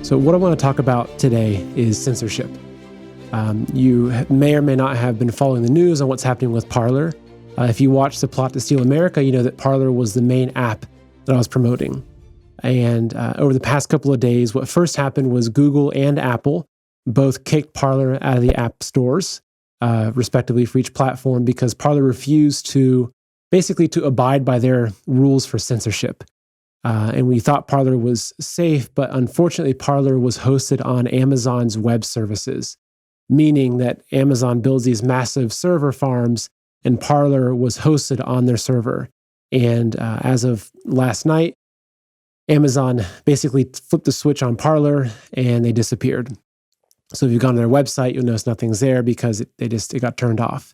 So what I want to talk about today is censorship. You may or may not have been following the news on what's happening with Parler. If you watched The Plot to Steal America, you know that Parler was the main app that I was promoting. And over the past couple of days, what first happened was Google and Apple both kicked Parler out of the app stores, respectively, for each platform because Parler refused to abide by their rules for censorship. And we thought Parler was safe, but unfortunately, Parler was hosted on Amazon's web services, meaning that Amazon builds these massive server farms, and Parler was hosted on their server. And as of last night, Amazon basically flipped the switch on Parler, and they disappeared. So if you've gone to their website, you'll notice nothing's there because it got turned off.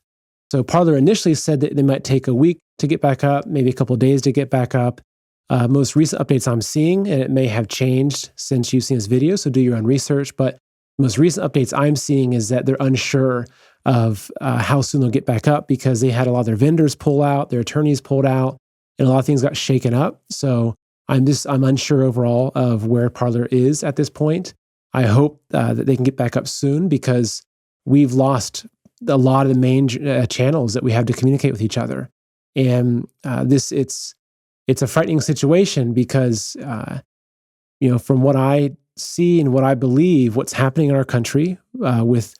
So Parler initially said that they might take a week to get back up, maybe a couple of days to get back up. Most recent updates I'm seeing, and it may have changed since you've seen this video, so do your own research, but most recent updates I'm seeing is that they're unsure of how soon they'll get back up because they had a lot of their vendors pull out, their attorneys pulled out, and a lot of things got shaken up. So I'm unsure overall of where Parler is at this point. I hope that they can get back up soon because we've lost a lot of the main channels that we have to communicate with each other. And it's a frightening situation because, from what I see and what I believe, what's happening in our country with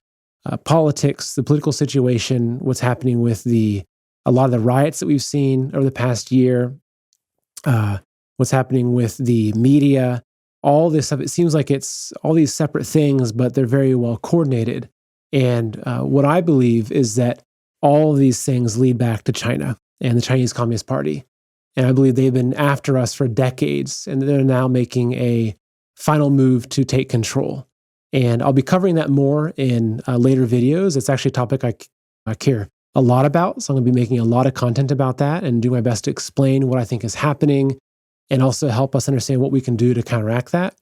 politics, the political situation, what's happening with a lot of the riots that we've seen over the past year, what's happening with the media, all this stuff. It seems like it's all these separate things, but they're very well coordinated. And what I believe is that all of these things lead back to China and the Chinese Communist Party. And I believe they've been after us for decades, and they're now making a final move to take control. And I'll be covering that more in later videos. It's actually a topic I care a lot about, so I'm going to be making a lot of content about that and do my best to explain what I think is happening and also help us understand what we can do to counteract that.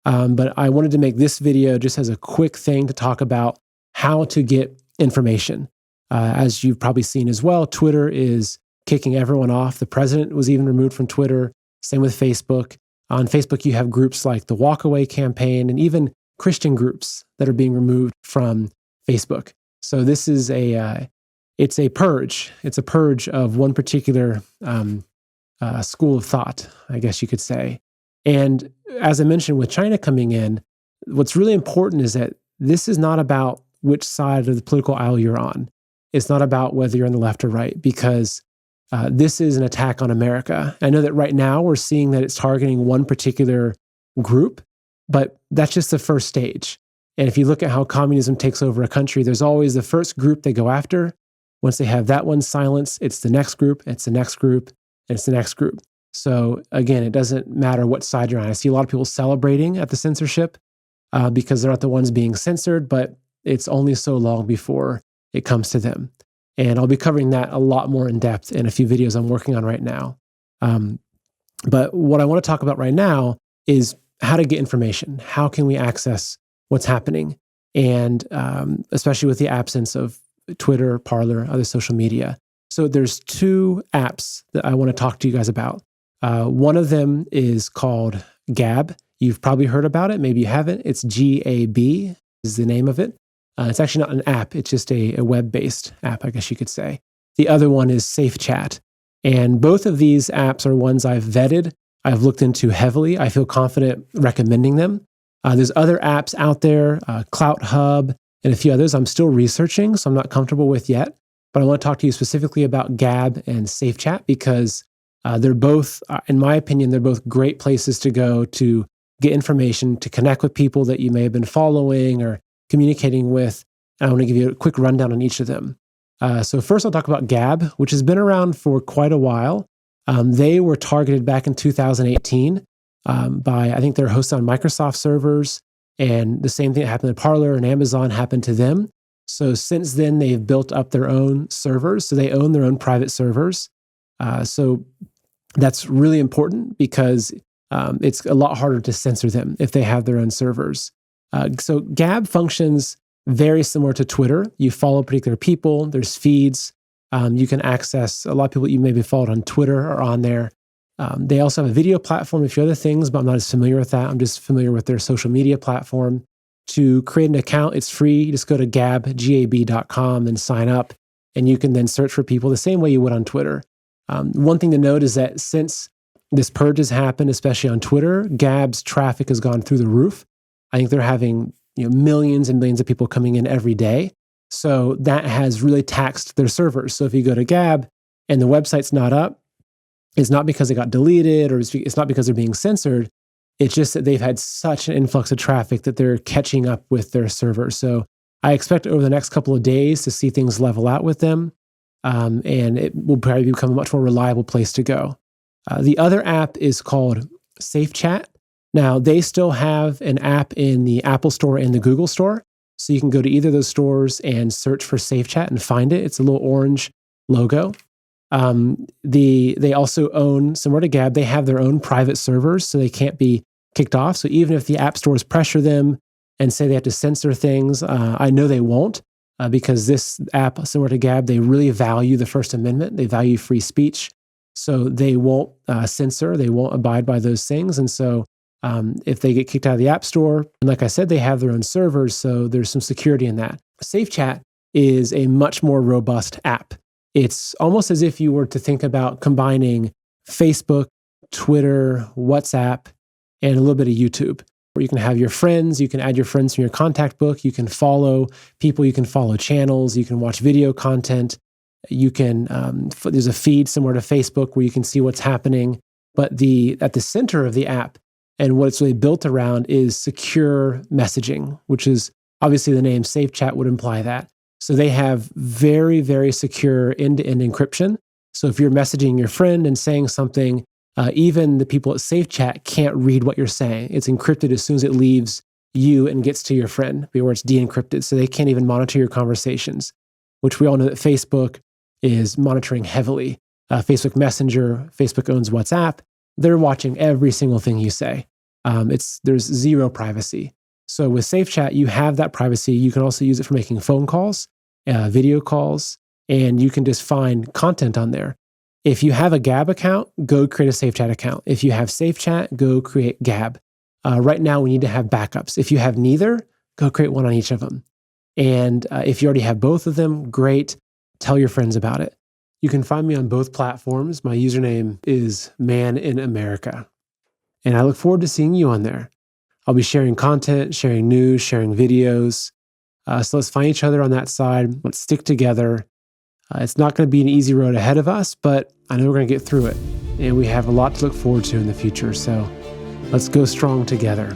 But I wanted to make this video just as a quick thing to talk about how to get information. As you've probably seen as well, Twitter is kicking everyone off. The president was even removed from Twitter. Same with Facebook. On Facebook, you have groups like the Walkaway campaign and even Christian groups that are being removed from Facebook. So this is it's a purge. It's a purge of one particular school of thought, I guess you could say. And as I mentioned, with China coming in, what's really important is that this is not about which side of the political aisle you're on. It's not about whether you're on the left or right, because this is an attack on America. I know that right now we're seeing that it's targeting one particular group, but that's just the first stage. And if you look at how communism takes over a country, there's always the first group they go after. Once they have that one silenced, it's the next group, it's the next group, and it's the next group. So again, it doesn't matter what side you're on. I see a lot of people celebrating at the censorship because they're not the ones being censored, but it's only so long before it comes to them. And I'll be covering that a lot more in depth in a few videos I'm working on right now. But what I want to talk about right now is how to get information. How can we access what's happening? And especially with the absence of Twitter, Parler, other social media. So there's two apps that I want to talk to you guys about. One of them is called Gab. You've probably heard about it. Maybe you haven't. It's GAB is the name of it. It's actually not an app. It's just a web-based app, I guess you could say. The other one is Safe Chat. And both of these apps are ones I've vetted, I've looked into heavily. I feel confident recommending them. There's other apps out there, Clout Hub, and a few others I'm still researching, so I'm not comfortable with yet. But I want to talk to you specifically about Gab and Safe Chat because they're both, in my opinion, they're both great places to go to get information, to connect with people that you may have been following or communicating with. And I want to give you a quick rundown on each of them. So first I'll talk about Gab, which has been around for quite a while. They were targeted back in 2018 by, I think they're hosted on Microsoft servers, and the same thing that happened to Parler and Amazon happened to them. So since then, they've built up their own servers. So they own their own private servers. So that's really important because it's a lot harder to censor them if they have their own servers. So Gab functions very similar to Twitter. You follow particular people, there's feeds. You can access a lot of people you maybe followed on Twitter or on there. They also have a video platform, a few other things, but I'm not as familiar with that. I'm just familiar with their social media platform. To create an account, it's free. You just go to gab.com and sign up, and you can then search for people the same way you would on Twitter. One thing to note is that since this purge has happened, especially on Twitter, Gab's traffic has gone through the roof. I think they're having millions and millions of people coming in every day. So that has really taxed their servers. So if you go to Gab and the website's not up, it's not because it got deleted or it's not because they're being censored. It's just that they've had such an influx of traffic that they're catching up with their servers. So I expect over the next couple of days to see things level out with them. And it will probably become a much more reliable place to go. The other app is called Safe Chat. Now, they still have an app in the Apple Store and the Google Store. So you can go to either of those stores and search for Safe Chat and find it. It's a little orange logo. They also own, similar to Gab, they have their own private servers, so they can't be kicked off. So even if the app stores pressure them and say they have to censor things, I know they won't, because this app, similar to Gab, they really value the First Amendment. They value free speech. So they won't censor, they won't abide by those things. And so if they get kicked out of the App Store, and like I said, they have their own servers, so there's some security in that. Safe Chat is a much more robust app. It's almost as if you were to think about combining Facebook, Twitter, WhatsApp, and a little bit of YouTube, where you can have your friends, you can add your friends from your contact book, you can follow people, you can follow channels, you can watch video content, you can, there's a feed similar to Facebook where you can see what's happening. But at the center of the app and what it's really built around is secure messaging, which is obviously the name Safe Chat would imply that. So they have very, very secure end-to-end encryption. So if you're messaging your friend and saying something, even the people at Safe Chat can't read what you're saying. It's encrypted as soon as it leaves you and gets to your friend, where it's de-encrypted. So they can't even monitor your conversations, which we all know that Facebook is monitoring heavily. Facebook Messenger, Facebook owns WhatsApp. They're watching every single thing you say. There's zero privacy. So with Safe Chat, you have that privacy. You can also use it for making phone calls, video calls, and you can just find content on there. If you have a Gab account, go create a Safe Chat account. If you have Safe Chat, go create Gab. Right now, we need to have backups. If you have neither, go create one on each of them. And if you already have both of them, great. Tell your friends about it. You can find me on both platforms. My username is Man in America. And I look forward to seeing you on there. I'll be sharing content, sharing news, sharing videos. So let's find each other on that side. Let's stick together. It's not going to be an easy road ahead of us, but I know we're going to get through it. And we have a lot to look forward to in the future. So let's go strong together.